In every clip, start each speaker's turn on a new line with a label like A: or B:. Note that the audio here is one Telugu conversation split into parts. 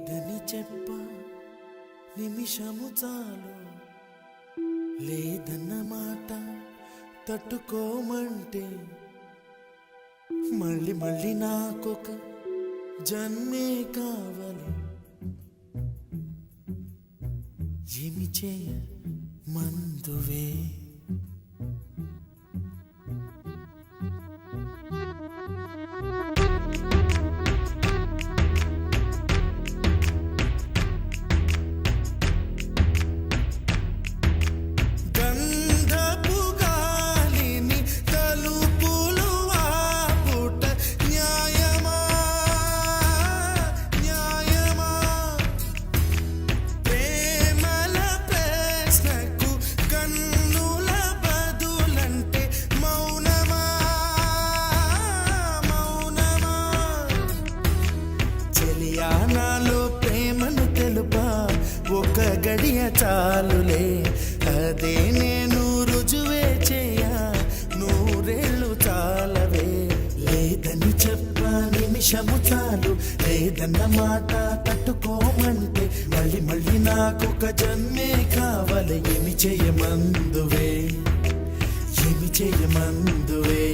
A: లేదని చెప్ప నిమిషము చాలు, లేదన్న మాట తట్టుకోమంటే మళ్ళీ మళ్ళీ నాకొక జన్మే కావాలి. ఏమి చేయ మందువే నాలో ప్రేమను తెలుపా ఒక గడియ చాలులే, అదే నేను రుజువే చేయ నూరేళ్ళు చాలవే. లేదని చెప్ప నిమిషము చాలు, లేదన్న మాట తట్టుకోమంటే మళ్ళీ మళ్ళీ నాకొక జన్మే కావాలి. ఏమి చేయమందువే, ఏమి చేయమందువే.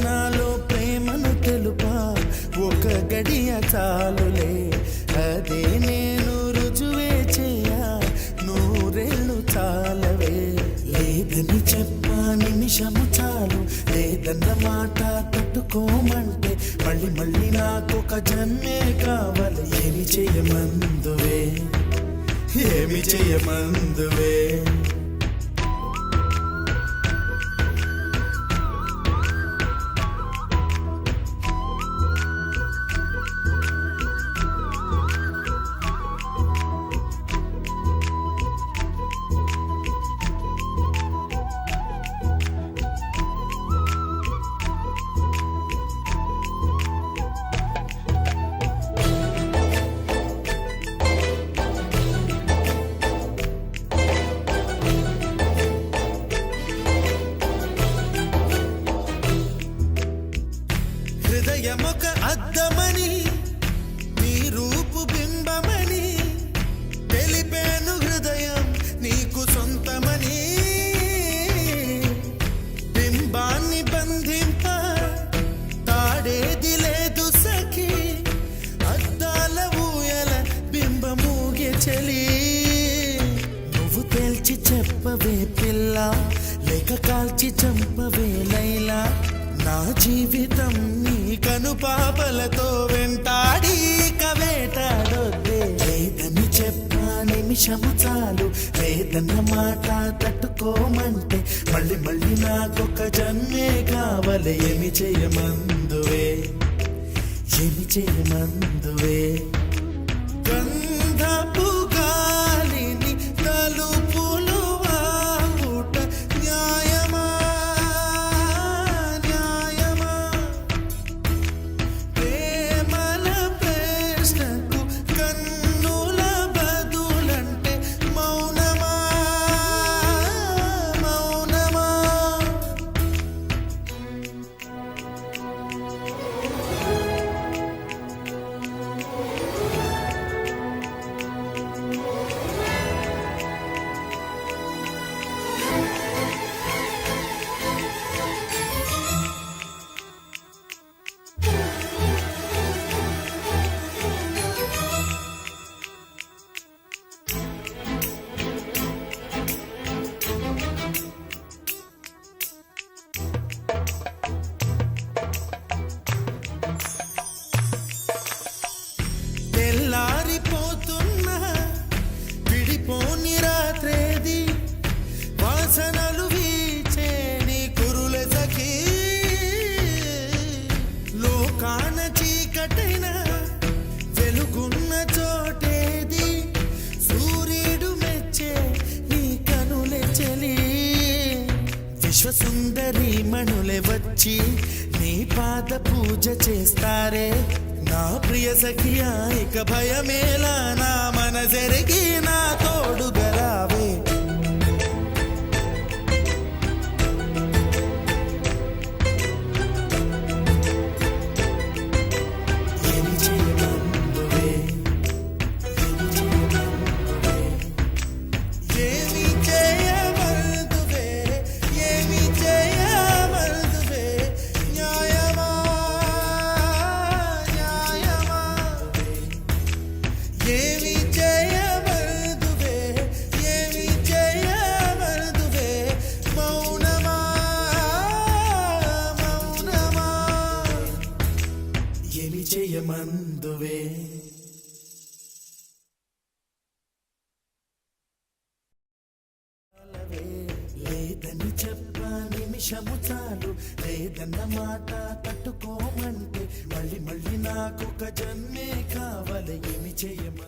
A: నాలో ప్రేమను తెలుపా ఒక గడియ చాలులే, అదే నేను రుజువే చేయ నూరేళ్ళు చాలవే. లేదని చెప్ప నిమిషము చాలు, లేదన్న మాట తట్టుకోమంటే మళ్ళీ మళ్ళీ నాకొక జన్మే కావాలి. ఏమి చేయమందువే, ఏమి చేయమందువే. హృదయమొక అద్దమని నీ రూపు బింబమని తెలిపేను, హృదయం నీకు సొంతమని. బింబాన్ని బంధింప తాడేది లేదు సఖి, అద్దాల ఊయల బింబమూగే చలి. నువ్వు తేల్చి చెప్పవే పిల్ల, లేక కాల్చి చంపవే లైలా. నా జీవితం నీ కనుపాపలతో వెంటాడి కవేటాడొద్దే. లేదని చెప్ప నిమిషము చాలు, లేదన్న మాట తట్టుకోమంటే మళ్ళీ మళ్ళీ నాకొక జన్మే కావాలి. ఏమి చేయమందువే, ఏమి చేయమందువే. గంధపు గాలిని తలుపులు వాగుట న్యాయమా, పూలే వచ్చి నీ పాద పూజ చేస్తారే నా ప్రియ సఖియా ఇక భయమేలా నా మనసెరిగి నా తోడుగా రావే ఏమి చేయమందువే ఏమి చేయమందువే ఏమి చేయమందువే న్యాయమా న్యాయమా ఏమి చేయమందువే ఏమి చేయమందువే మౌనమా మౌనమా ఏమి చేయమందువే లేదని చెప్ప నిమిషము చాలు లేదన్న మాట తట్టుకోమంటే మళ్ళీ మళ్ళీ నాకొక జన్మే కావాలి ఏమి చేయమ